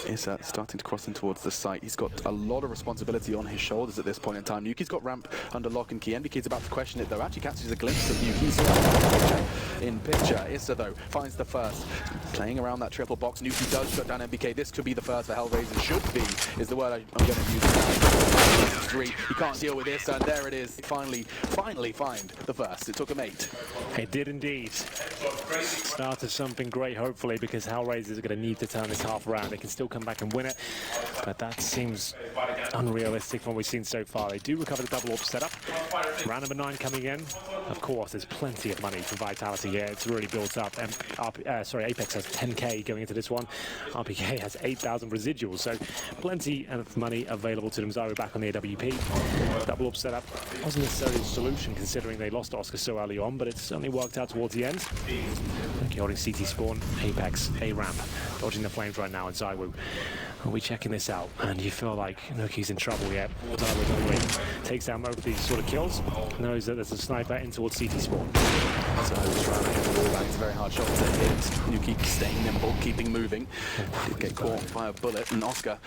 is starting to cross in towards the site. He's got a lot of responsibility on his shoulders at this point in time. Nuki's got ramp under lock and key. NBK's about to question it though. Actually catches a glimpse of Nuki. In picture. Issa though finds the first. Playing around that triple box. Nuki does shut down NBK. This could be the first for HellRaisers. Should be is the word I'm going to use. Three. He can't deal with Issa, and there it is. Finally find the first. It took him 8. It did indeed. Started something great, hopefully, because HellRaisers are going to need to turn this half around. They can still come back and win it, but that seems unrealistic from what we've seen so far. They do recover the double AWP setup. Round number 9 coming in. Of course, there's plenty of money for Vitality here. It's really built up. And Apex has 10k going into this one. RPK has 8,000 residuals, so plenty of money available to them. Zyro back on the AWP. Double AWP setup wasn't necessarily a solution considering they lost Oscar so early on, but it certainly worked out towards the end. Okay, holding CT spawn, Apex, A ramp, dodging the flames right now, and Zyro will be checking this out, and you feel like Nuki's in trouble yet. Zyro takes down most of these sort of kills, knows that there's a sniper in towards CT spawn. Zyro's trying to hit the wall back. It's a very hard shot to hit. Nuki staying nimble, keeping moving. Did get caught by a bullet, and Oscar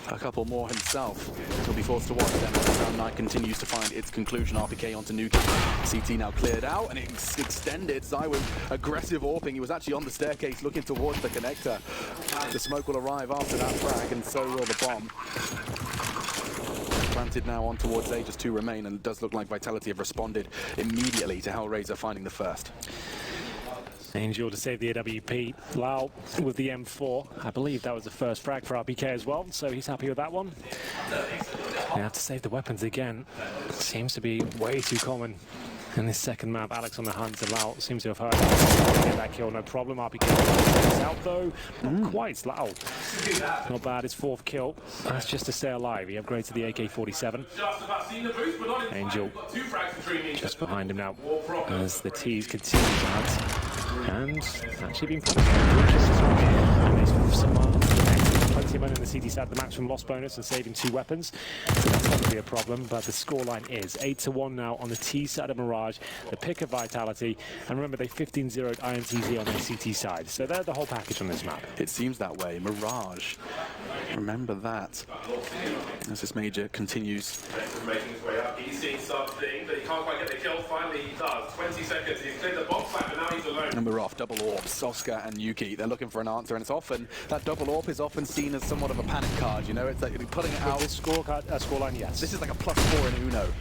a couple more himself. He'll be forced to watch them as round 9 continues to find its conclusion. RPK onto Nuki. CT now cleared out, and it's extended. Zyro aggressive AWPing. He was actually on the staircase looking towards the connector. The smoke will arrive after that frag, and so will the bomb. Planted now on towards A, just 2 remain, and it does look like Vitality have responded immediately to HellRaiser finding the first. Angel to save the AWP. Lau with the M4. I believe that was the first frag for RPK as well, so he's happy with that one. They have to save the weapons again. Seems to be way too common in this second map. Alex on the hunt, and Lau seems to have heard get that kill, no problem. RPK is out though. Not quite. Lau, not bad. His 4th kill. That's just to stay alive. He upgrades to the AK-47. Angel just behind him now as the T's continue to hunt. And actually been punished. Plenty of money on the CT side of the match from loss bonus and saving 2 weapons. So that's not going to be a problem, but the scoreline is 8-1 now on the T side of Mirage, the pick of Vitality, and remember they 15-0'd INTZ on their CT side. So they're the whole package on this map. It seems that way. Mirage. Remember that. As this major continues. Making his way up. He's seeing something, but he can't quite get the kill. Finally he does. 20 seconds. He's cleared the bomb site, but now he's alone. And we're off. Double AWPs. Oscar and Nuki. They're looking for an answer, and it's often that double AWP is often seen as somewhat of a panic card. You know, it's like you're putting it out. This scoreline, yes. This is like a +4 in Uno.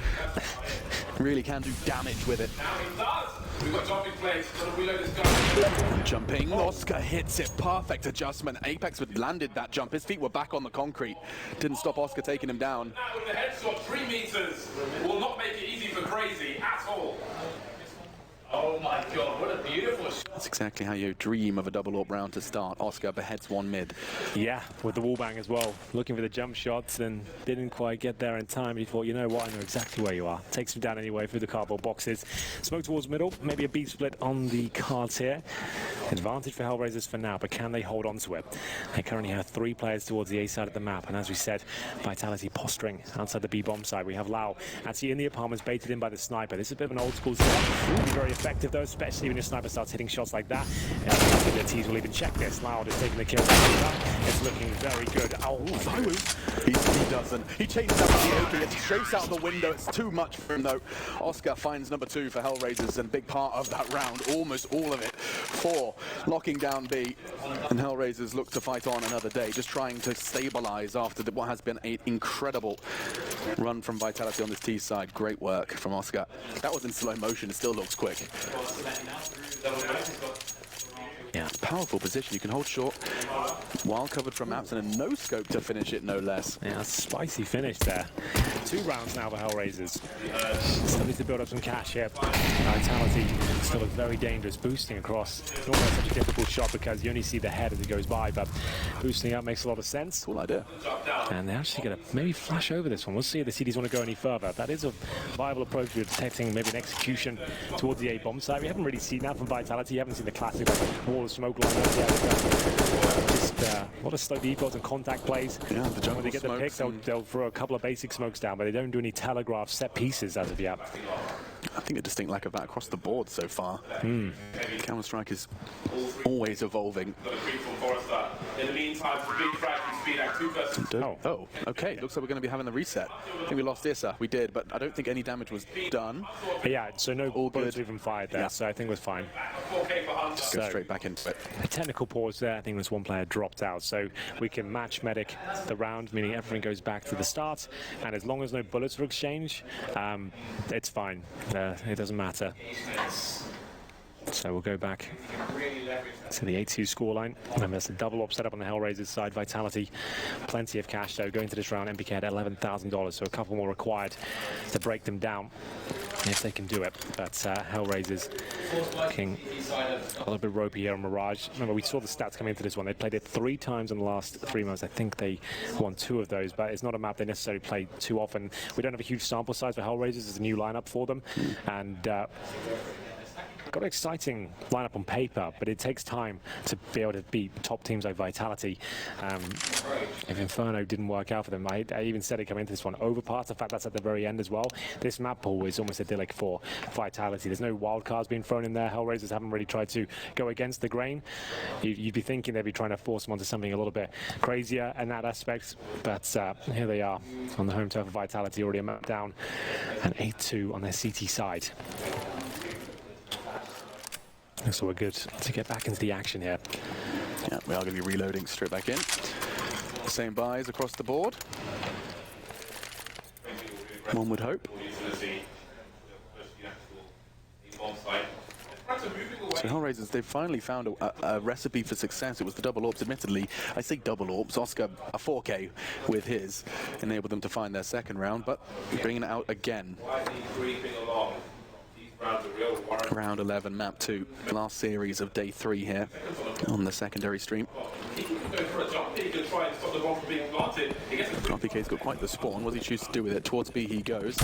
Really can do damage with it. Now he does. We've got jumping plays. Gotta reload this guy. Jumping. Oscar hits it. Perfect adjustment. Apex had landed that jump. His feet were back on the concrete. Didn't stop Oscar taking him down. Now with the headshot, 3 meters will not make it easy for Crazy at all. Oh my god, what a beautiful shot. That's exactly how you dream of a double AWP round to start. Oscar beheads 1 mid. Yeah, with the wallbang as well. Looking for the jump shots and didn't quite get there in time. He thought, you know what, I know exactly where you are. Takes him down anyway through the cardboard boxes. Smoke towards middle, maybe a B split on the cards here. Advantage for HellRaisers for now, but can they hold on to it? They currently have 3 players towards the A side of the map, and as we said, Vitality posturing outside the B bomb side. We have Lau actually in the apartments, baited in by the sniper. This is a bit of an old school setup. Very effective though, especially when your sniper starts hitting shots like that. I think the T's will even check this. Loud is taking the kill. It's looking very good. Oh, he doesn't. He changes out the AK. It's straight out the window. It's too much for him though. Oscar finds number 2 for HellRaisers, and big part of that round, almost all of it. 4 locking down B, and HellRaisers look to fight on another day, just trying to stabilize after what has been an incredible run from Vitality on this T side. Great work from Oscar. That was in slow motion. It still looks quick. Yeah, powerful position. You can hold short while covered from maps, and a no-scope to finish it, no less. Yeah, spicy finish there. 2 rounds now for HellRaisers. Still need to build up some cash here. Vitality still looks very dangerous. Boosting across. It's not such a difficult shot because you only see the head as it goes by, but boosting up makes a lot of sense. Cool idea. And they're actually going to maybe flash over this one. We'll see if the CDs want to go any further. That is a viable approach for detecting maybe an execution towards the A bomb site. We haven't really seen that from Vitality. You haven't seen the classic wall of smoke line up yet. Just a lot of slow defaults and contact plays. Yeah, the jungle when they get the pick, they'll throw a couple of basic smokes down, but they don't do any telegraph set pieces as of yet. I think a distinct lack of that across the board so far. Counter-Strike is always evolving. In the meantime, for big frag from speed at 2 versus Oh, okay. Looks like we're going to be having the reset. I think we lost Issa. We did, but I don't think any damage was done. Yeah, so no All bullets good. even fired there, Yeah. so I think it was fine. 4K for Hunter. Just go straight back into it. A technical pause there. I think this one player dropped out, so we can match medic the round, meaning everything goes back to the start, and as long as no bullets are exchanged, it's fine. It doesn't matter. So we'll go back to the 8-2 scoreline. And there's a double up set up on the HellRaisers side. Vitality, plenty of cash though. Going to this round, MPK had $11,000, so a couple more required to break them down if they can do it. But HellRaisers looking a little bit ropey here on Mirage. Remember, we saw the stats coming into this one. They played it 3 times in the last 3 months. I think they won 2 of those, but it's not a map they necessarily play too often. We don't have a huge sample size for HellRaisers. It's a new lineup for them, and got an exciting lineup on paper, but it takes time to be able to beat top teams like Vitality. If Inferno didn't work out for them, I even said it coming into this one, Overpass, the fact that's at the very end as well. This map pool is almost idyllic for Vitality. There's no wild cards being thrown in there. HellRaisers haven't really tried to go against the grain. You'd be thinking they'd be trying to force them onto something a little bit crazier in that aspect, but here they are on the home turf of Vitality, already a map down, and 8-2 on their CT side. So we're good to get back into the action here. Yeah, we are going to be reloading straight back in. Same buys across the board. One would hope. So HellRaisers, they've finally found a recipe for success. It was the double AWPs, admittedly. I say double AWPs. Oscar, a 4K with his, enabled them to find their second round, but bringing it out again. Round 11, map 2, last series of day 3 here on the secondary stream. RPK's got quite the spawn. What does he choose to do with it? Towards B he goes.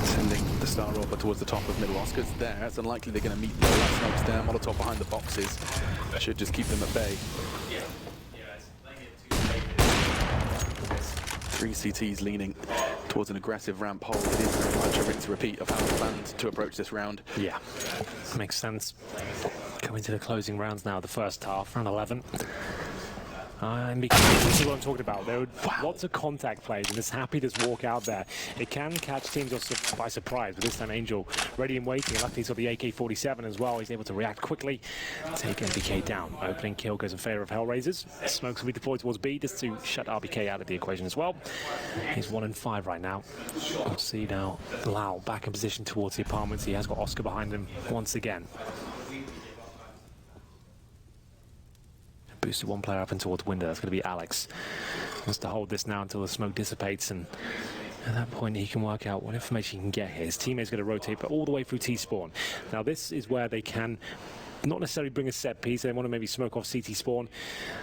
Sending the Star Robber towards the top of middle. Oscar's there. It's unlikely they're going to meet the last smokes there. Molotov behind the boxes. Should just keep them at bay. 3 CTs leaning towards an aggressive ramp hold. It is very much a rinse repeat of how we planned to approach this round. Yeah, makes sense. Coming to the closing rounds now, the first half, round 11. This is what I'm talking about. There were lots of contact plays, and this happy just walk out there. It can catch teams by surprise, but this time Angel ready and waiting. And luckily he's got the AK-47 as well. He's able to react quickly, take MPK down. Opening kill goes in favor of HellRaisers. Smokes will be deployed towards B just to shut RBK out of the equation as well. He's 1 in 5 right now. We'll see now. Lau back in position towards the apartments. He has got Oscar behind him once again. Boosted 1 player up and towards window. That's going to be Alex. Wants to hold this now until the smoke dissipates, and at that point he can work out what information he can get here. His teammate's going to rotate, but all the way through T-spawn. Now this is where they can not necessarily bring a set piece. They want to maybe smoke off CT spawn.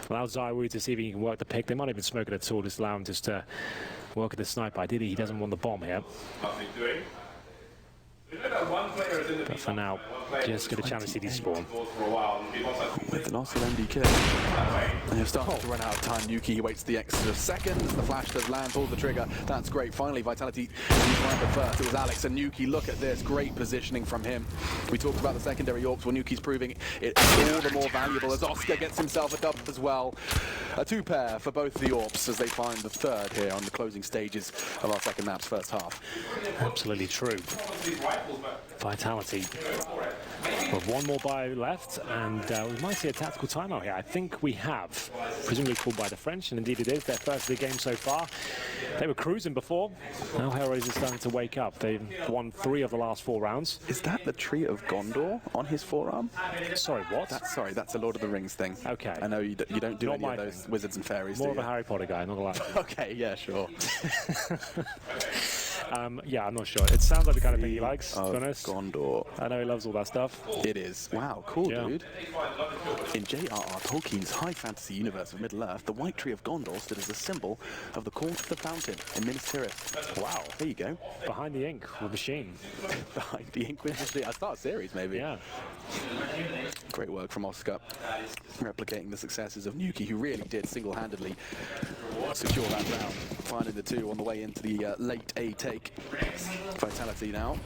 Allow Zaiwu to see if he can work the pick. They might even smoke it at all, just allow him just to work at the sniper. Ideally he doesn't want the bomb here. But for now, just going to challenge CT spawn. With the loss of MDK, they have started to run out of time. Yuki, he waits the extra seconds. The flash does land, pulls the trigger. That's great. Finally, Vitality find the first. It was Alex and Yuki. Look at this. Great positioning from him. We talked about the secondary AWPs. Well, Yuki's proving it all the more valuable as Oscar gets himself a dub as well. A 2-pair for both the AWPs as they find the third here on the closing stages of our second map's first half. Absolutely true. Vitality with 1 more buy left, and we might see a tactical timeout here. I think we have, presumably called by the French, and indeed it is their first of the game so far. They were cruising before. Now HellRaisers starting to wake up. They've won 3 of the last 4 rounds. Is that the Tree of Gondor on his forearm? Sorry, what? That's a Lord of the Rings thing. Okay. I know you don't do Not any my of those thing. wizards and fairies. More of a Harry Potter guy, not gonna lie. Okay, yeah, sure. Yeah, I'm not sure. It sounds like the kind of thing he likes, to be honest. Gondor. I know he loves all that stuff. It is. Wow, cool, Yeah. dude. In J.R.R. Tolkien's high fantasy universe of Middle-earth, the White Tree of Gondor stood as a symbol of the Court of the Fountain in Minas Tirith. Wow, there you go. Behind the ink with Machine. Behind the ink with Machine. I start a series, maybe. Yeah. Great work from Oscar, replicating the successes of Nuki, who really did single-handedly secure that round. finding the two on the way into the late A take. Vitality now.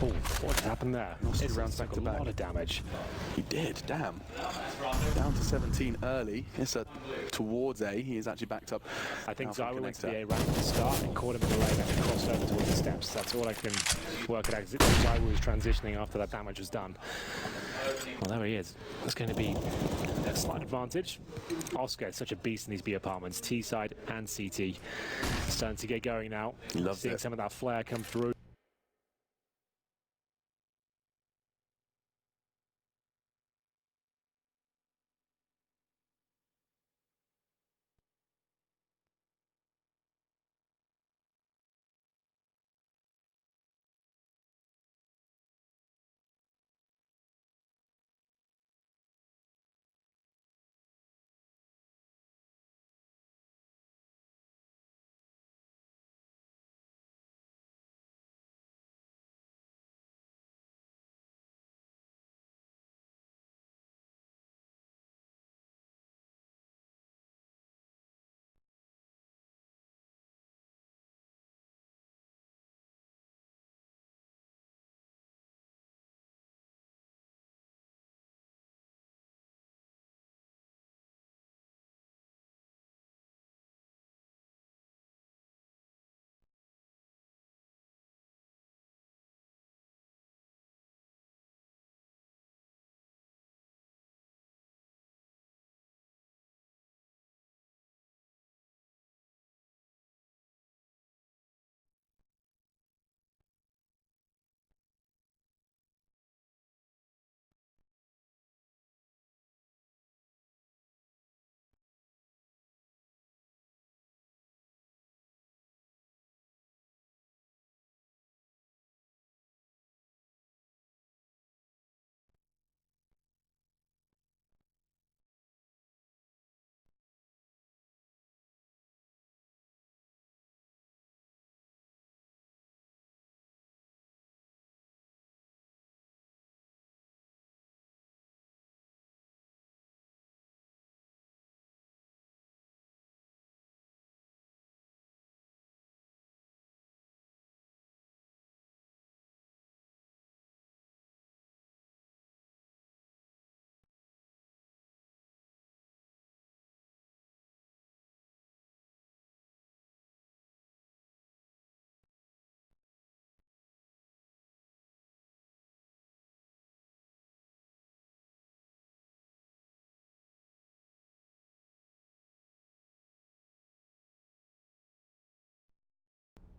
Oh, what happened there? Lost 2 It's rounds like back to a back. lot of damage. He did, damn. Down to 17 early. Issa towards A. He is actually backed up. I think now from Zywa went to the Connector. A ramp at the start and caught him in the lane and then crossed over towards the steps. That's all I can work it out. Zywa was transitioning after that damage was done. Well, there he is. That's going to be a slight advantage. Oscar is such a beast in these B apartments. T side and CT. Starting to get going now. He loves Seeing it. some of that flare come through.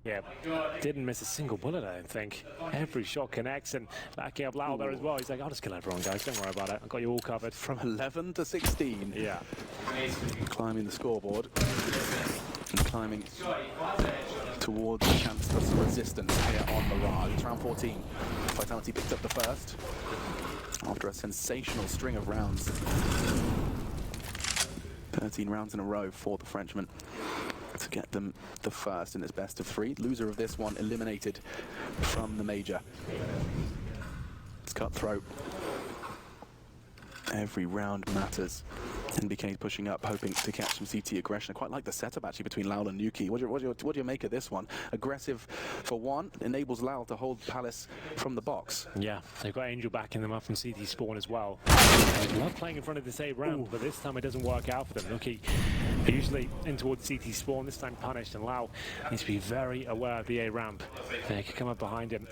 Yeah, didn't miss a single bullet, I don't think. Every shot connects, and backing up Lau there as well. He's like, I'll just kill everyone, guys. Don't worry about it. I've got you all covered. From 11 to 16. Yeah. Climbing the scoreboard. And climbing towards the chance for some resistance here on Mirage. It's round 14. Vitality picked up the first after a sensational string of rounds. 13 rounds in a row for the Frenchman to get them the first in this best of 3. Loser of this one eliminated from the major. It's cutthroat. Every round matters. NBK pushing up, hoping to catch some CT aggression. I quite like the setup actually between Lau and Nuki. What do you make of this one? Aggressive for one, enables Lau to hold Palace from the box. Yeah, they've got Angel backing them up from CT spawn as well. They love playing in front of this A round, but this time it doesn't work out for them. Nuki usually in towards CT spawn, this time punished, and Lau needs to be very aware of the A ramp. They could come up behind him.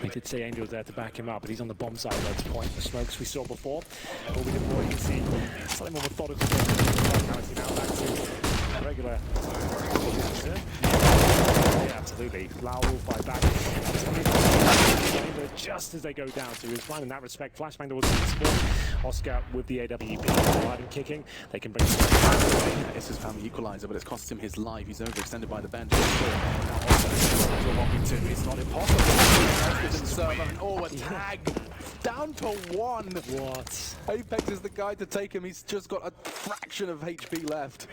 We did say Angel's there to back him up, but he's on the bomb side at this point. The smokes we saw before. All we deploy, you can see slightly more methodical. Now back to regular. Yeah, absolutely. Lau will fight back. Just as they go down, so he was fine in that respect. Flashbang towards the spawn. Oscar with the AWP. Alive and kicking. They can bring It's his family equalizer, but it's cost him his life. He's overextended by the bench. It's not impossible. A tag down to 1. What? Apex is the guy to take him. He's just got a fraction of HP left.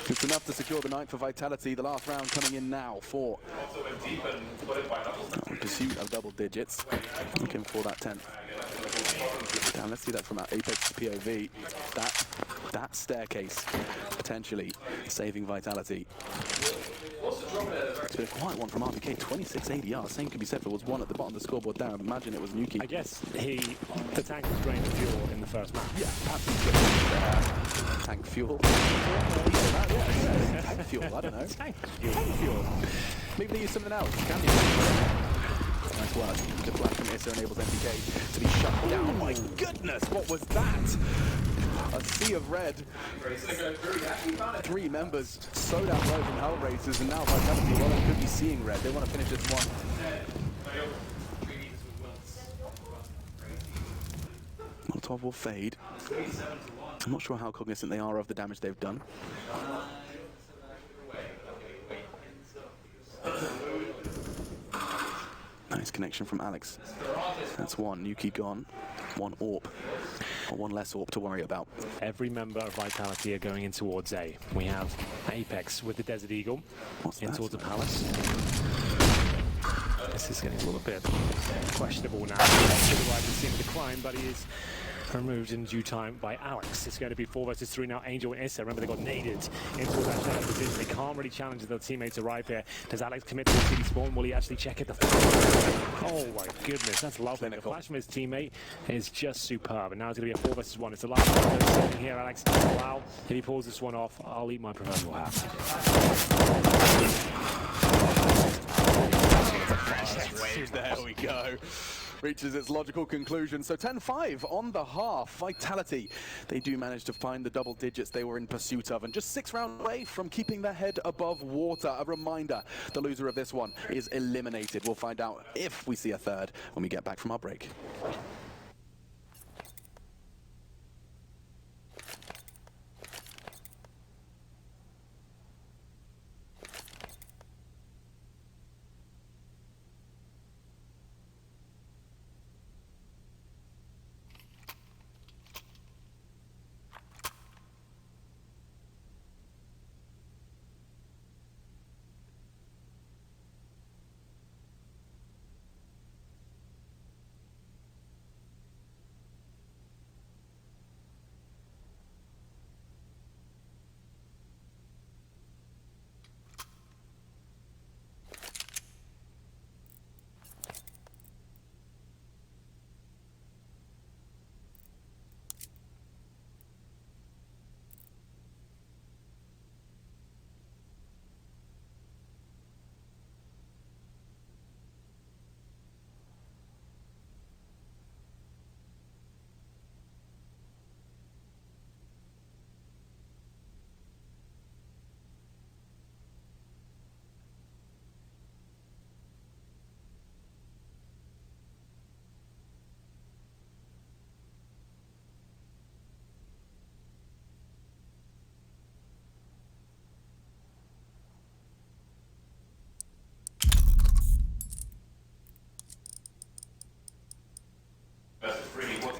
It's enough to secure the night for Vitality. The last round coming in now for pursuit of double digits. Looking for that 10th. Down, let's see that from our Apex POV. That that staircase potentially saving Vitality. It's been a quiet one from RPK, 26 ADR. Same could be said for what's one at the bottom of the scoreboard there. I imagine it was Nuki. I guess the tank was draining fuel in the first match. Yeah, perhaps he's getting tank fuel. Yeah, tank fuel, I don't know. Tank fuel. Maybe they use something else. Can be. Nice work. The flash from Issa enables MPK to be shut down. Oh my goodness, what was that? A sea of red. 3 members so down low from HellRaisers, and now Vitality, well, they could be seeing red. They want to finish this one. Molotov will fade. I'm not sure how cognizant they are of the damage they've done. Nice connection from Alex. That's one. Nuki gone. One AWP. Or one less AWP to worry about. Every member of Vitality are going in towards A. We have Apex with the Desert Eagle in towards the Palace. This is getting a little bit questionable now. To the right, he's seen the decline, but he is removed in due time by Alex. It's going to be 4 versus 3 now. Angel and Issa. Remember, they got naded into that shadow position. They can't really challenge their teammates arrive here. Does Alex commit to the city spawn? Will he actually check it? Oh my goodness, that's lovely. The flash from his teammate is just superb. And now it's going to be a 4 versus 1. It's the last one that's here, Alex. Wow. If he pulls this one off, I'll eat my proverbial hat. There we go. Reaches its logical conclusion. So 10-5 on the half. Vitality, they do manage to find the double digits they were in pursuit of, and just 6 rounds away from keeping their head above water. A reminder, the loser of this one is eliminated. We'll find out if we see a third when we get back from our break.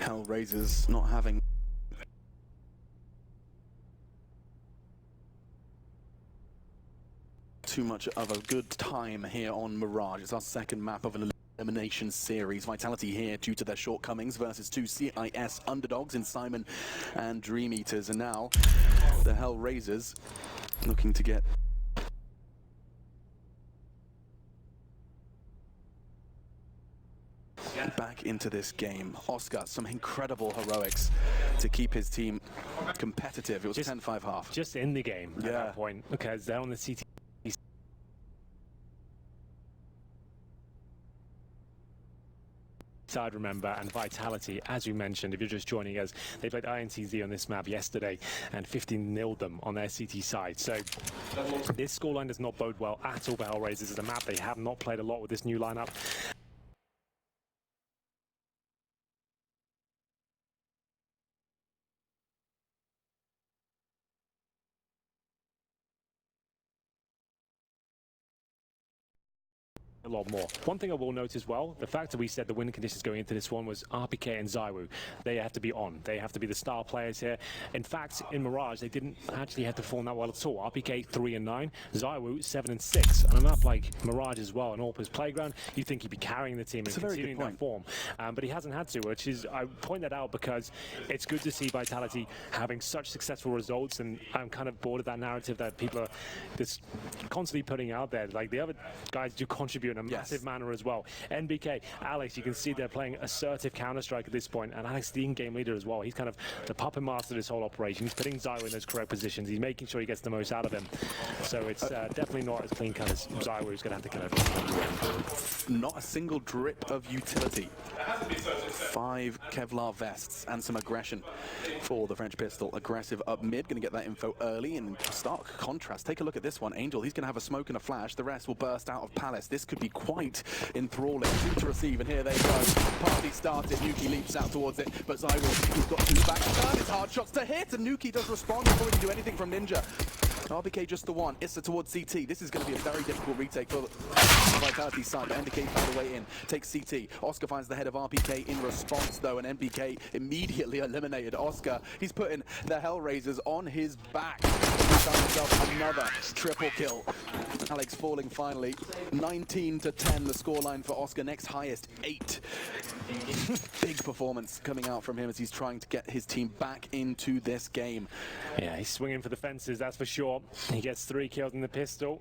HellRaisers not having too much of a good time here on Mirage. It's our second map of an elimination series. Vitality here due to their shortcomings versus 2 CIS underdogs in Simon and Dream Eaters, and now the HellRaisers looking to get back into this game. Oscar, some incredible heroics to keep his team competitive. It was 10-5 half. Just in the game at that point, because they're on the CT side, remember, and Vitality, as you mentioned, if you're just joining us, they played INTZ on this map yesterday and 15-0'd them on their CT side. So this scoreline does not bode well at all for HellRaisers as a map. They have not played a lot with this new lineup. a lot more. One thing I will note as well, the fact that we said the win conditions going into this one was RPK and Zywoo. They have to be on. They have to be the star players here. In fact, in Mirage, they didn't actually have to perform that well at all. RPK 3-9, Zywoo 7-6. And a map like Mirage as well, an Orpa's playground, you think he'd be carrying the team and continuing that form. But he hasn't had to, which is, I point that out because it's good to see Vitality having such successful results, and I'm kind of bored of that narrative that people are just constantly putting out there. Like, the other guys do contribute in a massive manner as well. NBK, Alex, you can see they're playing assertive Counter-Strike at this point, and Alex, the in-game leader as well. He's kind of the puppet master of this whole operation. He's putting Zywoo in those correct positions. He's making sure he gets the most out of him. So it's definitely not as clean cut as Zywoo is going to have to get over. Not a single drip of utility. 5 Kevlar vests and some aggression for the French pistol. Aggressive up mid, going to get that info early. In stark contrast, take a look at this one. Angel, he's going to have a smoke and a flash. The rest will burst out of Palace. This could be quite enthralling. 2 to receive, and here they go. Party started. Nuki leaps out towards it, but Zywoo, he's got 2 back. Turn his hard shots to hit, and Nuki does respond before he can do anything from Ninja. RBK just the one. Issa towards CT. This is going to be a very difficult retake for the Vitality side, but NBK found a way in. Takes CT. Oscar finds the head of RPK in response, though, and NBK immediately eliminated Oscar. He's putting the HellRaisers on his back. He found himself another triple kill. Alex falling finally. 19-10 the scoreline for Oscar. Next highest, 8. Big performance coming out from him as he's trying to get his team back into this game. Yeah, he's swinging for the fences, that's for sure. He gets 3 kills in the pistol.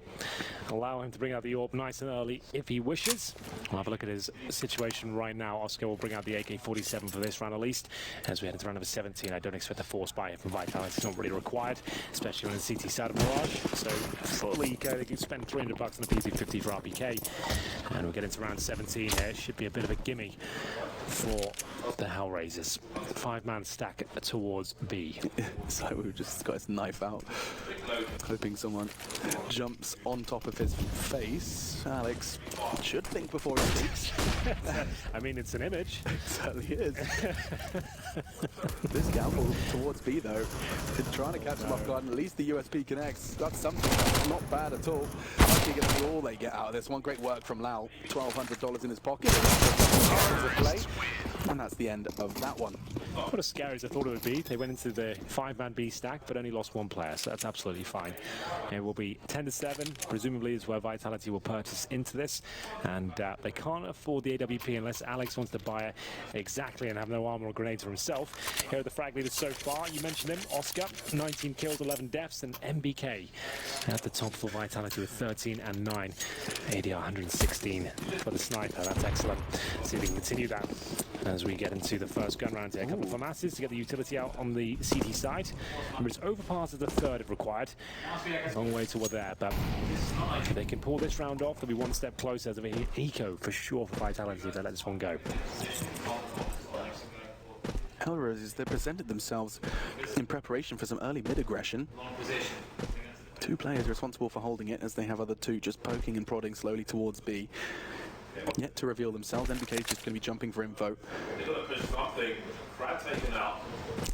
Allow him to bring out the AWP nice and early if he wishes. We'll have a look at his situation right now. Oscar will bring out the AK-47 for this round at least. As we head into round number 17, I don't expect a force buy from Vitality. It's not really required, especially on the CT side of Mirage. So fully they can spend $300 on the PZ50 for RPK. And we'll get into round 17 here. It should be a bit of a gimme for the HellRaisers. 5-man stack towards B. So we've just got his knife out, hoping someone jumps on top of his face. Alex should think before he speaks. I mean, it's an image. It certainly is. This gamble towards B, though, is trying to catch him off guard, and at least the USP connects. That's something. That's not bad at all. I think it's all they get out of this one. Great work from Lau. $1,200 in his pocket. Play. And that's the end of that one. Not as scary as I thought it would be. They went into the 5-man B stack, but only lost 1 player, so that's absolutely fine. It will be 10-7, presumably is where Vitality will purchase into this, and they can't afford the AWP unless Alex wants to buy it exactly and have no armor or grenades for himself. Here are the frag leaders so far. You mentioned him, Oscar, 19 kills, 11 deaths, and MBK at the top for Vitality with 13 and 9. ADR 116 for the sniper. That's excellent. See if we can continue that as we get into the first gun round here. A couple of masses to get the utility out on the CT side. Remember, it's overpass at the 3rd if required. Long way toward there, but if they can pull this round off, they'll be 1 step closer to the eco for sure for Vitality if they let this one go. HellRaisers, they presented themselves in preparation for some early mid-aggression. 2 players responsible for holding it, as they have other 2 just poking and prodding slowly towards B. Yet to reveal themselves. NBK is just going to be jumping for info.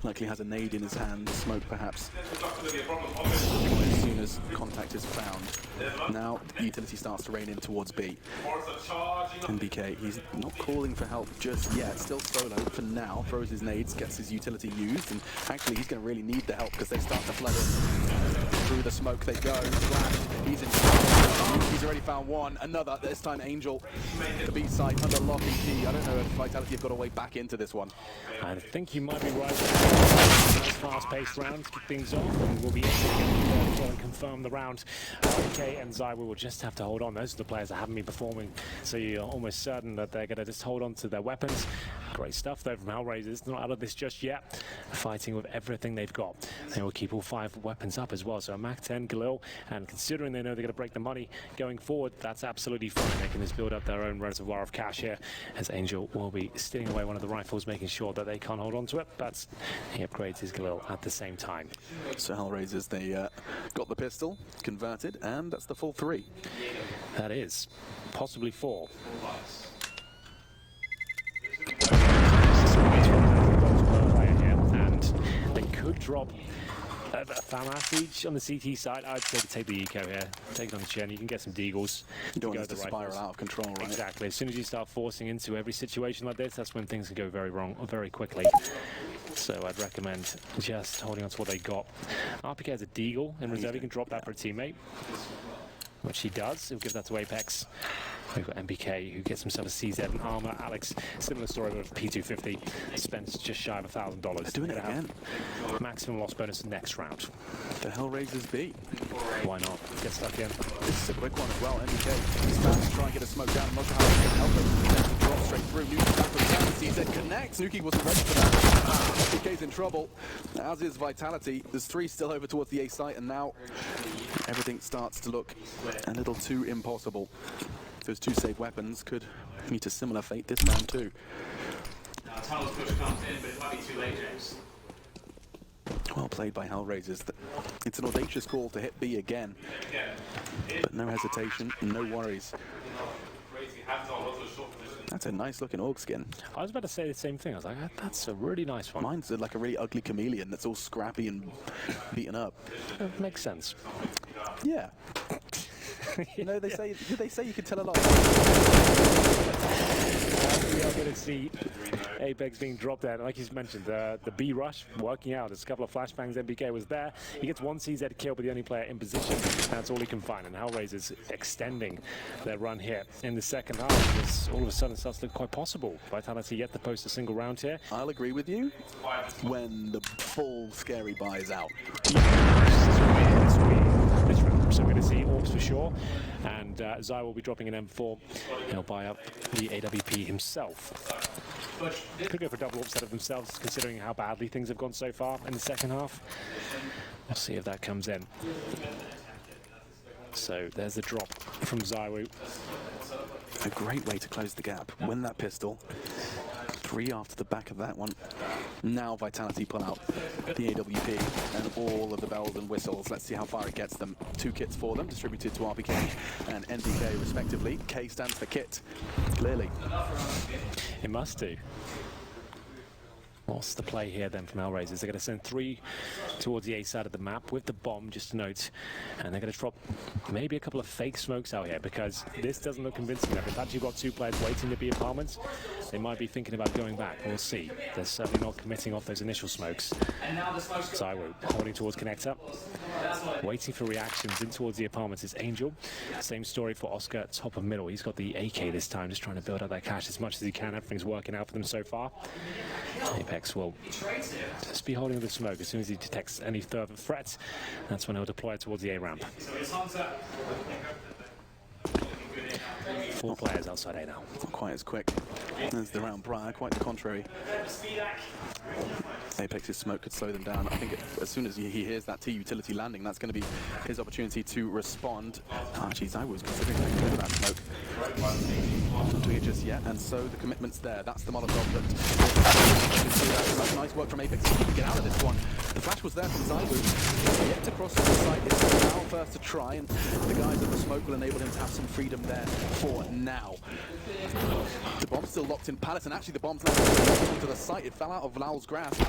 Likely has a nade in his hand, smoke perhaps. As soon as contact is found. Now utility starts to rain in towards B. NBK, he's not calling for help just yet. Still solo for now. Throws his nades, gets his utility used, and actually he's going to really need the help because they start to flood in. Through the smoke they go. Flashed. He's in trouble. He's already found 1. Another. This time Angel. The B side under lock and key. I don't know if Vitality have got a way back into this one. I think you might be right. Nice fast-paced round to kick things off, and we'll be able to and confirm the round. RK and Zywoo will just have to hold on. Those are the players that haven't been performing, so you're almost certain that they're going to just hold on to their weapons. Great stuff though from HellRaisers. Not out of this just yet. Fighting with everything they've got. They will keep all 5 weapons up as well. So a Mac-10, Galil, and considering they know they're going to break the money going forward, that's absolutely fine. They can just build up their own reservoir of cash here, as Angel will be stealing away one of the rifles, making sure that they can't hold on to it, but he upgrades his Galil at the same time. So HellRaisers, they got the pistol, converted, and that's the full 3. That is possibly 4. And they could drop a FAMAS siege on the CT side. I'd say to take the eco here, take it on the chin. You can get some deagles. You don't want this to spiral out of control, right? Exactly. As soon as you start forcing into every situation like this, that's when things can go very wrong very quickly. So I'd recommend just holding on to what they got. RPK has a deagle in reserve. He can drop that for a teammate, which he does. He'll give that to Apex. We've got MBK, who gets himself a CZ and armor. Alex, similar story with P250, spends just shy of $1,000. They're doing it again. Maximum loss bonus next round. The HellRaisers B. Why not? Get stuck in. This is a quick one as well. MBK, he's fast to try and get a smoke down. Not sure how he can help him. Drop straight through. Nuki back with down. CZ connects. Nuki wasn't ready for that. MBK's in trouble, as is Vitality. There's 3 still over towards the A site, and now everything starts to look a little too impossible. Those 2 saved weapons could meet a similar fate this round too. Now Tunnel's push comes in, but it might be too late, James. Well played by HellRaisers. It's an audacious call to hit B again, but no hesitation, no worries. That's a nice looking org skin. I was about to say the same thing. I was like, that's a really nice one. Mine's like a really ugly chameleon that's all scrappy and beaten up. It makes sense. Yeah. You know, they say you can tell a lot. We are going to see Apex being dropped there. Like he's mentioned, the B rush working out. There's a couple of flashbangs. MBK was there. He gets 1 CZ kill, but the only player in position. That's all he can find. And HellRaisers extending their run here in the second half. This all of a sudden starts to look quite possible. Vitality yet to post a single round here. I'll agree with you when the full scary buy is out. So we're going to see Orbs for sure, and Zai will be dropping an M4. He'll buy up the AWP himself. Could go for a double upset of themselves, considering how badly things have gone so far in the second half. We'll see if that comes in. So there's the drop from Zaiwu. A great way to close the gap. Win that pistol. 3 after the back of that one. Now Vitality pull out the AWP and all of the bells and whistles. Let's see how far it gets them. 2 kits for them, distributed to RPK and NDK respectively. K stands for kit, clearly. It must do. What's the play here then from HellRaisers? They're going to send 3 towards the A side of the map with the bomb, just to note, and they're going to drop maybe a couple of fake smokes out here because this doesn't look convincing enough. In fact, you've got 2 players waiting to be apartments. They might be thinking about going back. We'll see. They're certainly not committing off those initial smokes. Zaiwu holding towards connector, waiting for reactions in towards the apartments is Angel. Same story for Oscar, top of middle. He's got the AK this time, just trying to build up that cash as much as he can. Everything's working out for them so far. Apex will just be holding the smoke. As soon as he detects any further threats, that's when he'll deploy towards the A ramp. 4 players outside A now. Not quite as quick as the round prior, quite the contrary. Apex's smoke could slow them down. I think as soon as he hears that T utility landing, that's going to be his opportunity to respond. Ah, geez, I was considering getting rid of that smoke. Not doing it just yet, and so the commitment's there. That's the Molotov that nice work from Apex to get out of this one. The flash was there from Zaiwu. Yet to cross the site, it's now first to try, and the guys at the smoke will enable him to have some freedom there for now. The bomb's still locked in Palace, and actually the bomb's locked onto the site. It fell out of Lau's grasp.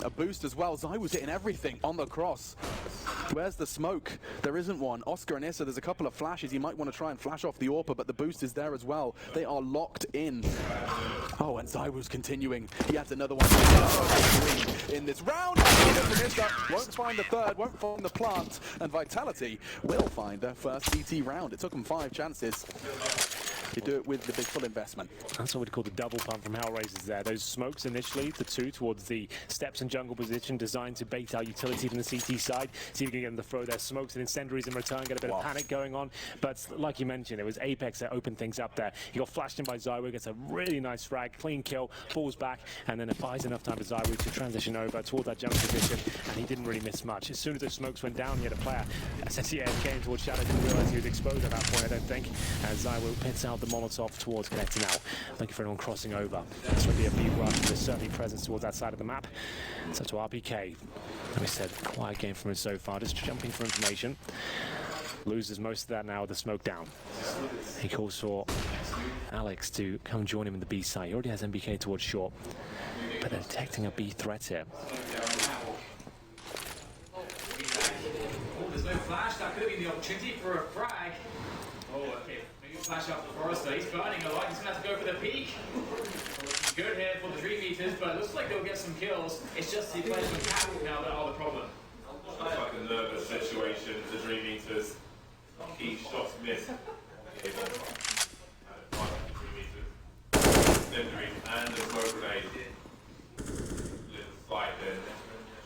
A boost as well. Zaiwu's hitting everything on the cross. Where's the smoke? There isn't one. Oscar and Issa, there's a couple of flashes. You might want to try and flash off the AWPer, but the boost is there as well. They are locked in. Oh, and Zaiwu's continuing. He adds another one in this round. Issa won't find the third, won't find the plant, and Vitality will find their first CT round. It took them 5 chances. They do it with the big full investment. That's what we'd call the double pump from HellRaisers there. Those smokes initially, the 2 towards the steps and jungle position, designed to bait out utility from the CT side. See if you can get them to throw their smokes and incendiaries in return, get a bit of panic going on. But like you mentioned, it was Apex that opened things up there. He got flashed in by Zaiwu, gets a really nice frag, clean kill, falls back, and then it buys enough time for Zaiwu to transition over toward that jump position, and he didn't really miss much. As soon as those smokes went down, he had a player essentially came towards Shadow, didn't realize he was exposed at that point, I don't think, as Zaiwu pits out the Molotov towards connector now. Looking for anyone crossing over. This would be a B rush. There's certainly presence towards that side of the map. So to RPK. Like we said, quiet game from him so far. Just jumping for information. Loses most of that now with the smoke down. He calls for Alex to come join him in the B side. He already has MBK towards short. But they're detecting a B threat here. the flash. That could have been the opportunity for a frag. Oh, okay. Maybe flash out the Forester. He's burning a lot. He's going to have to go for the peak. Good here for the Dream Eaters, but it looks like they'll get some kills. It's just the players from Catholic now that are the problem. Looks like a nervous situation for the Dream Eaters. Key shots missed. Legendary and a smoke grenade. Little slide there.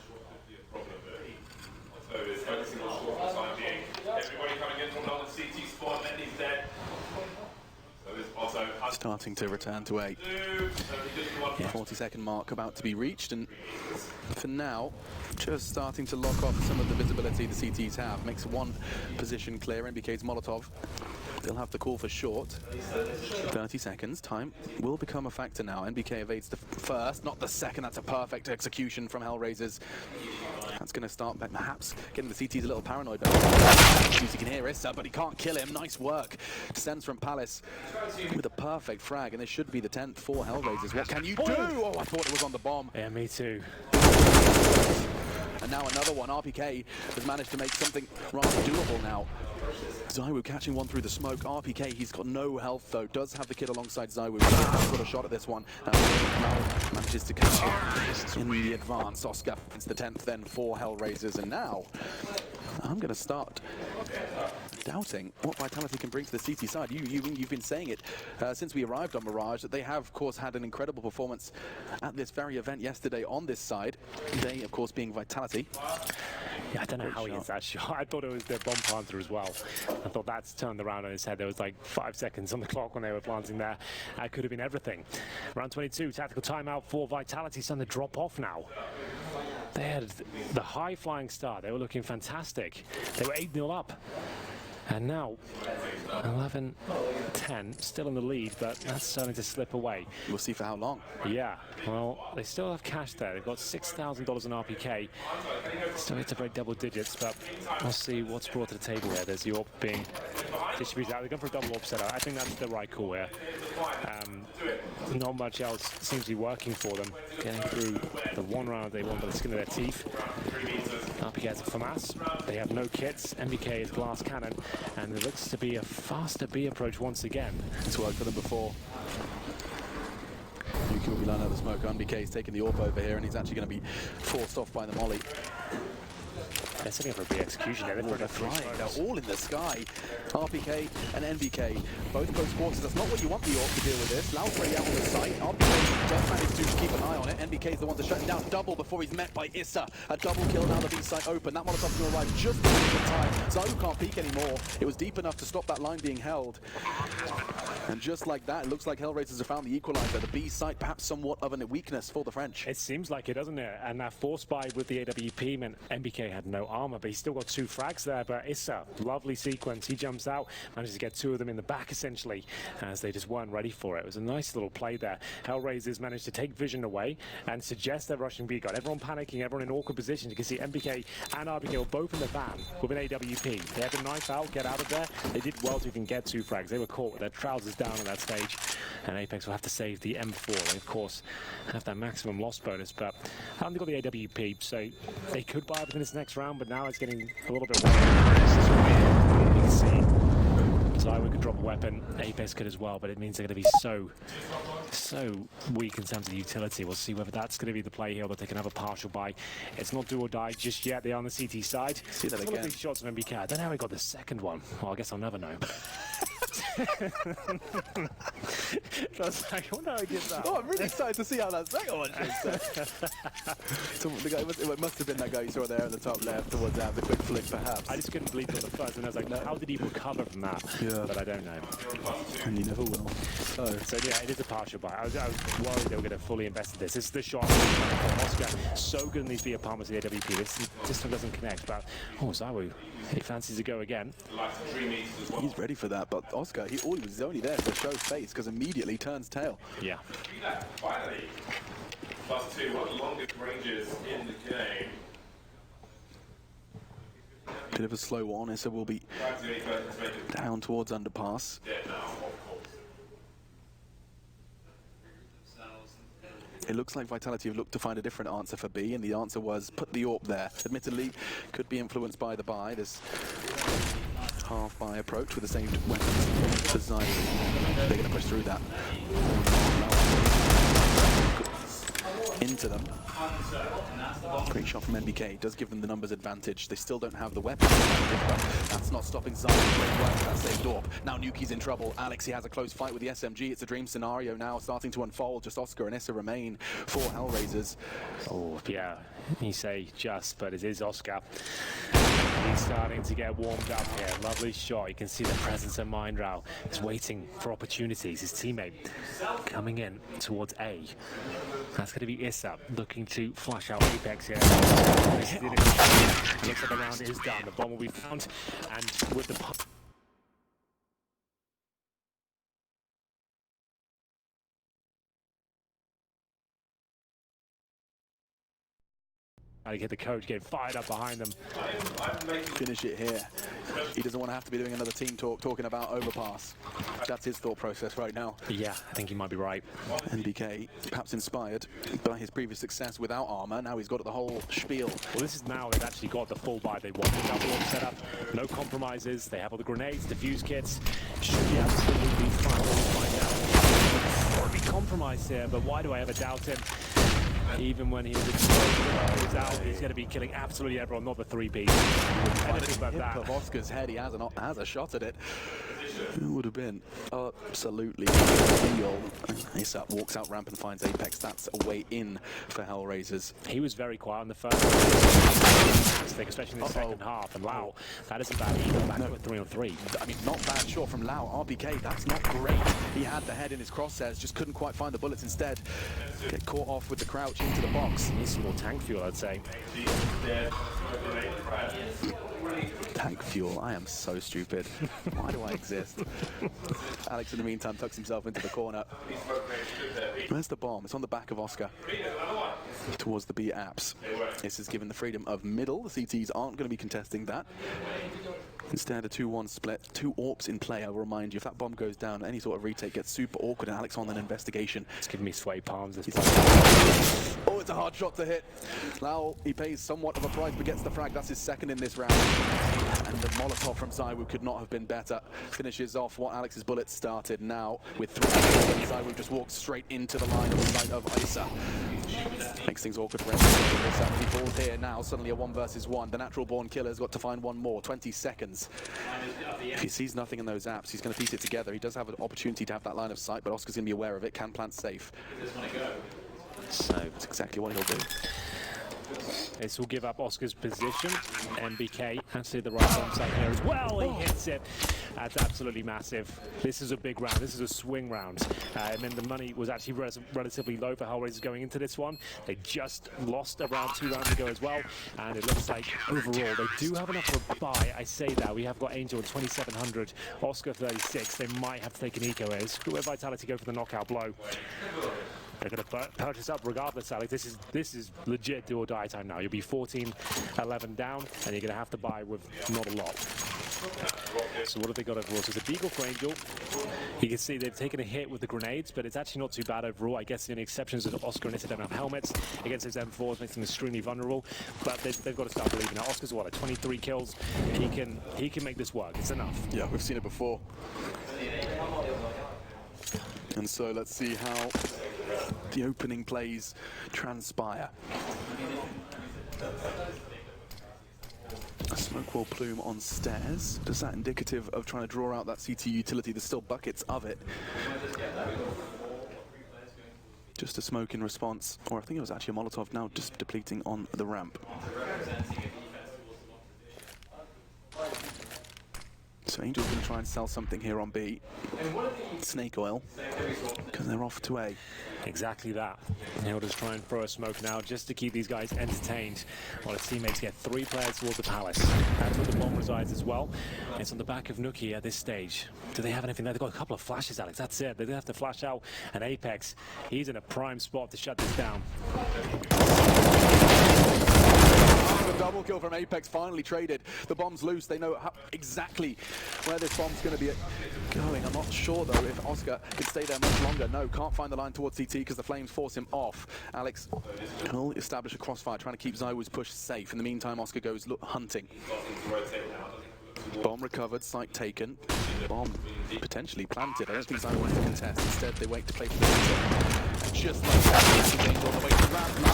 Short could be a problem, but so is focusing on short for the time being. Everybody coming in from another CT spawn, and he's dead. So this also Starting to return to a 40-second mark about to be reached, and for now, just starting to lock off some of the visibility the CTs have. Makes one position clear. NBK's Molotov. They'll have to call for short. 30 seconds. Time will become a factor now. NBK evades the first, not the second. That's a perfect execution from HellRaisers. That's going to start perhaps getting the CTs a little paranoid. He can hear Issa, but he can't kill him. Nice work. Descends from Palace with a perfect frag, and this should be the 10th for HellRaisers. What can you do? Oh, I thought it was on the bomb. Yeah, me too. And now another one. RPK has managed to make something rather doable now. Zywoo catching one through the smoke. RPK, he's got no health though. Does have the kid alongside Zywoo. Got a shot at this one. Now manages to catch it in the advance. Oscar it's the 10th then for HellRaisers. And now I'm going to start doubting what Vitality can bring to the CT side. You've been saying it since we arrived on Mirage, that they have, of course, had an incredible performance at this very event yesterday on this side. They, of course, being Vitality. Yeah, I don't know how he hits that shot. I thought it was their bomb planter as well. I thought that's turned around on his head. There was like 5 seconds on the clock when they were planting there. That could have been everything. Round 22, tactical timeout for Vitality. Starting to drop off now. They had the high-flying start. They were looking fantastic. They were 8-0 up. And now, 11-10, still in the lead, but that's starting to slip away. We'll see for how long. Yeah, well, they still have cash there. They've got $6,000 in RPK. Still need to break double digits, but we'll see what's brought to the table here. There's the AWP being distributed out. They're going for a double AWP setup. I think that's the right call here. Not much else seems to be working for them. Getting through the one round they want by the skin of their teeth. RPK has a FAMAS. They have no kits. MBK is glass cannon. And there looks to be a faster B approach once again. It's worked for them before. Yuki will be lined out the smoke. MBK is taking the AWP over here, and he's actually going to be forced off by the molly. They're setting up for a big execution there. That's right. They're all in the sky. RPK and NBK, both close quarters. That's not what you want the AWP to deal with this. Laufrey out on the site. RPK does manage to keep an eye on it. NBK is the one to shut him down. Double before he's met by Issa. A double kill now. The B site open. That Molotov's going to arrive just in the time. Zayu can't peek anymore. It was deep enough to stop that line being held. And just like that, it looks like HellRaisers have found the equalizer. The B site perhaps somewhat of a weakness for the French. It seems like it, doesn't it? And that force buy with the AWP meant MBK had no armor, but he's still got 2 frags there. But Issa, lovely sequence. He jumps out, manages to get 2 of them in the back, essentially, as they just weren't ready for it. It was a nice little play there. HellRaisers managed to take vision away and suggest they're rushing B. Got everyone panicking, everyone in awkward positions. You can see MBK and RBK were both in the van with an AWP. They had the knife out, get out of there. They did well to even get 2 frags. They were caught with their trousers down at that stage. And Apex will have to save the M4. They, of course, have that maximum loss bonus, but haven't got the AWP, so they could buy up in this next round, but now it's getting a little bit worse. This is weird. You can see Zywoo could drop a weapon, Apex could as well, but it means they're going to be so weak in terms of the utility. We'll see whether that's going to be the play here, or that they can have a partial buy. It's not do or die just yet. They are on the CT side. See that again. These shots from MBK. I don't know how he got the second one. Well, I guess I'll never know. I was like, I wonder how he did that. Oh, I'm really excited to see how that second one so the guy, it must have been that guy you saw there at the top left towards the quick flick, perhaps. I just couldn't believe it at the first, and I was like, no, how did he recover from that? Yeah. But I don't know. And you never will. So yeah, it is a partial buy. I was worried they were going to fully invest in this. This is the shot from Oscar. So good in these B apartments with the AWP. This one doesn't connect, but Zywoo, he fancies to go again. He's ready for that, but Oscar, he was only there to show face, because immediately turns tail. Yeah. Finally, +2, one of the longest ranges in the game. Bit of a slow one, so we'll be down towards underpass. It looks like Vitality have looked to find a different answer for B, and the answer was put the AWP there. Admittedly, could be influenced by the buy. This half buy approach with the same weapons as Zyru. They're going to push through that. Into them. Great shot from NBK. Does give them the numbers advantage. They still don't have the weapons advantage, but that's not stopping Zyru. Great work. That saved AWP. Now Nuki's in trouble. Alex, he has a close fight with the SMG. It's a dream scenario now starting to unfold. Just Oscar and Issa remain for HellRaisers. Oh, yeah. You say just, but it is Oscar. He's starting to get warmed up here. Lovely shot. You can see the presence of Mindrau. He's waiting for opportunities. His teammate coming in towards A. That's going to be Issa looking to flash out Apex here. It looks like the round is done. The bomb will be found, and with the I get the coach getting fired up behind them. Finish it here. He doesn't want to have to be doing another team talk, talking about overpass. That's his thought process right now. Yeah, I think he might be right. NBK, perhaps inspired by his previous success without armor. Now he's got the whole spiel. Well, this is now they've actually got the full buy they want. The double up setup, no compromises. They have all the grenades, defuse kits. Should be absolutely fine. Already compromised here, but why do I ever doubt him? Even when he was exposed, out, he's going to be killing absolutely everyone, not the 3P. Anything but that. Of Oscar's head, he has a shot at it. It would have been absolutely ideal. Issa walks out ramp and finds Apex. That's a way in for HellRaisers. He was very quiet in the first half, especially in the second half. And Lau, that isn't bad either. Back to a 3-on-3. I mean, not bad shot from Lau. RPK, that's not great. He had the head in his crosshairs, just couldn't quite find the bullets instead. Get caught off with the crouch into the box. He needs some more tank fuel, I'd say. Tank fuel. I am so stupid. Why do I exist? Alex, in the meantime, tucks himself into the corner. Where's the bomb? It's on the back of Oscar. Towards the B apps. This is given the freedom of middle. The CTs aren't going to be contesting that. Instead, a 2-1 split. 2 AWPs in play, I will remind you. If that bomb goes down, any sort of retake gets super awkward, and Alex on an investigation. It's giving me sweaty palms. Oh, it's a hard shot to hit. Lau, he pays somewhat of a price, but gets the frag. That's his second in this round. And the Molotov from Zywu could not have been better. Finishes off what Alex's bullets started. Now, with 3, Zywu just walks straight into the line of sight of Issa. Makes things awkward for Issa. He falls here now, suddenly a 1 versus 1. The natural born killer's got to find one more. 20 seconds. If he sees nothing in those apps, he's going to piece it together. He does have an opportunity to have that line of sight, but Oscar's going to be aware of it. Can plant safe. So that's exactly what he'll do. This will give up Oscar's position. NBK actually the right bomb site here as well. He hits it. That's absolutely massive. This is a big round. This is a swing round. And then the money was actually relatively low for HellRaisers going into this one. They just lost around 2 rounds ago as well. And it looks like overall they do have enough for a buy. I say that. We have got Angel at 2,700. Oscar 36. They might have taken eco here. Screw it, Vitality go for the knockout blow. They're going to purchase up regardless, Alex. This is legit do or die time now. You'll be 14-11 down, and you're going to have to buy with not a lot. So what have they got overall? So it's a Deagle for Angel. You can see they've taken a hit with the grenades, but it's actually not too bad overall. I guess the only exception is that Oscar and Issa don't have helmets. Against those M4s makes them extremely vulnerable. But they've got to start believing now. Oscar's what, at 23 kills? He can make this work. It's enough. Yeah, we've seen it before. And so let's see how the opening plays transpire. A smoke wall plume on stairs. Is that indicative of trying to draw out that CT utility? There's still buckets of it. Just a smoke in response, or I think it was actually a Molotov now just depleting on the ramp. So Angel's going to try and sell something here on B. Snake oil, because they're off to A. Exactly that. He'll just try and throw a smoke now just to keep these guys entertained while his teammates get 3 players towards the palace. That's where the bomb resides as well. It's on the back of Nuki at this stage. Do they have anything there? They've got a couple of flashes, Alex. That's it. They have to flash out an Apex. He's in a prime spot to shut this down. double kill from Apex, finally traded. The bomb's loose, they know exactly where this bomb's going to be going. I'm not sure though if Oscar can stay there much longer. No, can't find the line towards CT because the flames force him off. Alex will establish a crossfire, trying to keep ZywOo's push safe. In the meantime, Oscar goes hunting. Bomb recovered, site taken. Bomb potentially planted. I don't think ZywOo wants to contest. Instead, they wait to play for the future. Just like that, all the way to ramp now.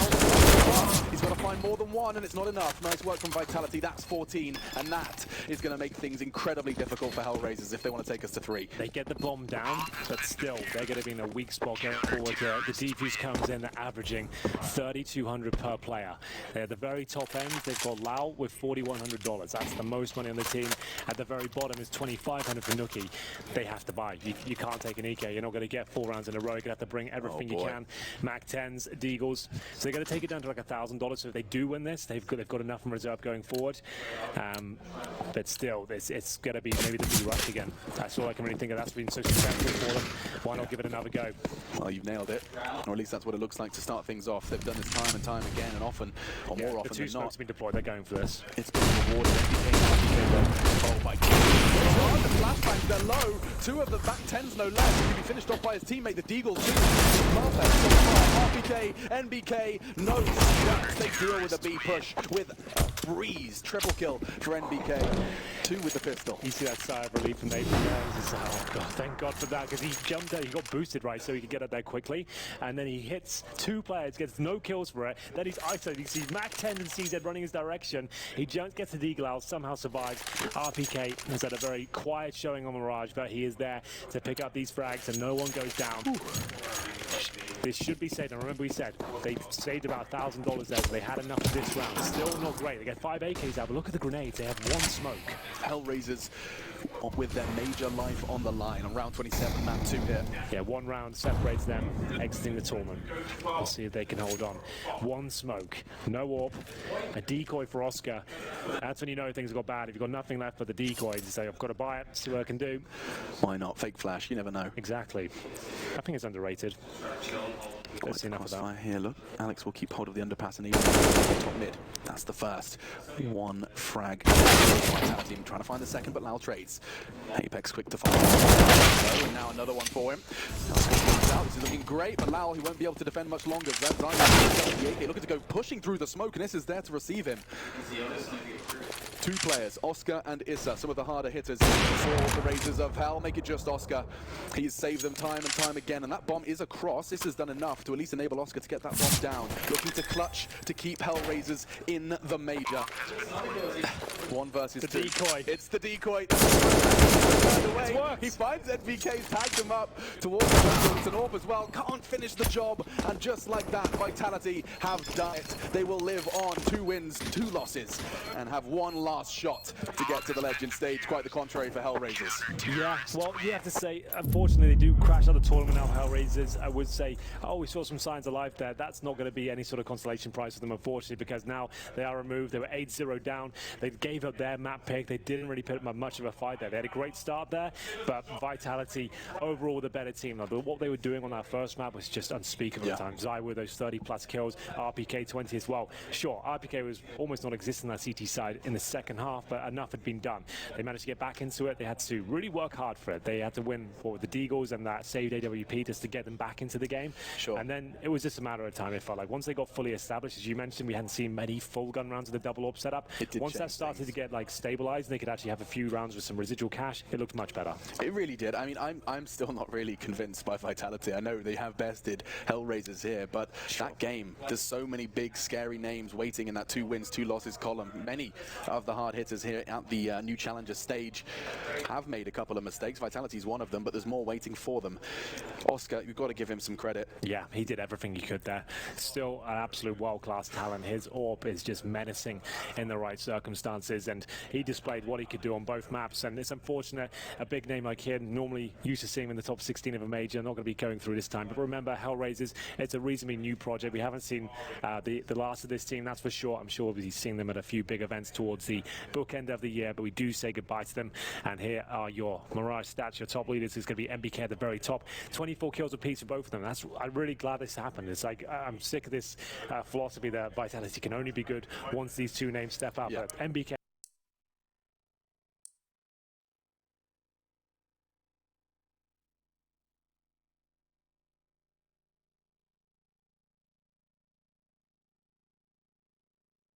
He's got to find more than one, and it's not enough. Nice work from Vitality. That's 14, and that is going to make things incredibly difficult for HellRaisers if they want to take us to 3. They get the bomb down, but still, they're going to be in a weak spot going forward here. The defuse comes in, they're averaging 3,200 per player. They're at the very top end. They've got Lau with $4,100. That's the most money on the team. At the very bottom is $2,500 for Nuki. They have to buy. You can't take an EK. You're not going to get 4 rounds in a row. You're going to have to bring everything you can. Mac 10s, Deagles. So they're going to take it down to like $1,000. So if they do win this, they've got enough in reserve going forward. But still, it's going to be maybe the B rush again. That's all I can really think of. That's been so successful for them. Why not give it another go? Well, you've nailed it. Or at least that's what it looks like to start things off. They've done this time and time again, and often, or more often than not. The 2 smokes have been deployed. They're going for this. It's been rewarded. Oh my God. The flashbangs, they're low. 2 of the back 10s, no less. He'll be finished off by his teammate, the Deagle, too. Perfect so far. RPK, NBK, no shuts. They deal with a B push with a breeze. Triple kill for NBK. 2 with the pistol. You see that sigh of relief from Nathan there. He's just, oh God, thank God for that, because he jumped out, he got boosted right so he could get up there quickly, and then he hits 2 players, gets no kills for it, then he's isolated. You see Mac 10 and CZ running his direction. He jumps, gets the Deagle out, somehow survives. RPK has had a very quiet showing on Mirage, but he is there to pick up these frags, and no one goes down. Ooh. This should be saved, and remember we said they saved about $1,000 there, so they had enough of this round. Still not great. They get 5 AKs out, but look at the grenades. They have 1 smoke. HellRaisers with their major life on the line on round 27, map 2 here. Yeah, 1 round separates them exiting the tournament. We'll see if they can hold on. 1 smoke, no AWP, a decoy for Oscar. That's when you know things have got bad. If you've got nothing left but the decoy, you say, I've got to buy it, see what I can do. Why not? Fake flash, you never know. Exactly. I think it's underrated. Let's see enough of that. Here, look. Alex will keep hold of the underpass and even top mid. That's the first. 1 frag. Vitality trying to find the second, but Lau trades. Apex quick to follow. And now another one for him. This is looking great, but Lau, he won't be able to defend much longer. They looking to go pushing through the smoke, and this is there to receive him. 2 players, Oscar and Issa, some of the harder hitters for the Raisers of Hell. Make it just Oscar. He's saved them time and time again, and that bomb is across. This has done enough to at least enable Oscar to get that bomb down. Looking to clutch to keep HellRaisers in the major. 1 versus 2. Decoy. It's the decoy. It's worked. He finds NBK, tags him up towards the jungle. It's an AWP as well. Can't finish the job, and just like that, Vitality have done it. They will live on 2 wins, 2 losses, and have 1 last shot to get to the legend stage. Quite the contrary for HellRaisers. Yeah, well, you have to say, unfortunately, they do crash out the tournament now, HellRaisers. I would say, oh, we saw some signs of life there. That's not going to be any sort of consolation prize for them, unfortunately, because now they are removed. They were 8-0 down. They gave up their map pick. They didn't really put up much of a fight there. They had a great start there, but Vitality, overall, the better team. What they were doing on that first map was just unspeakable at times. ZywOo, those 30-plus kills, RPK 20 as well. Sure, RPK was almost non-existent on that CT side in the second half, but enough had been done. They managed to get back into it. They had to really work hard for it. They had to win with the Deagles and that saved AWP just to get them back into the game. Sure. And then it was just a matter of time, it felt like. Once they got fully established, as you mentioned, we hadn't seen many full gun rounds of the double AWP setup. Once that started to get like stabilized, they could actually have a few rounds with some residual cash. It looked much better. It really did. I mean, I'm still not really convinced by Vitality. I know they have bested HellRaisers here, but that game, there's so many big, scary names waiting in that 2 wins, 2 losses column. Many of the hard hitters here at the new challenger stage have made a couple of mistakes. Vitality's one of them, but there's more waiting for them. Oscar, you've got to give him some credit. Yeah, he did everything he could there. Still an absolute world-class talent. His AWP is just menacing in the right circumstances, and he displayed what he could do on both maps. And it's unfortunate a big name like him, normally used to seeing him in the top 16 of a major, not going to be going through this time. But remember, HellRaisers, it's a reasonably new project. We haven't seen the last of this team, that's for sure. I'm sure we'll be seeing them at a few big events towards the bookend of the year, but we do say goodbye to them. And here are your Mirage stats, your top leaders. It's going to be MBK at the very top. 24 kills apiece for both of them. I'm really glad this happened. It's like, I'm sick of this philosophy that Vitality can only be good once these two names step up. Yeah. But MBK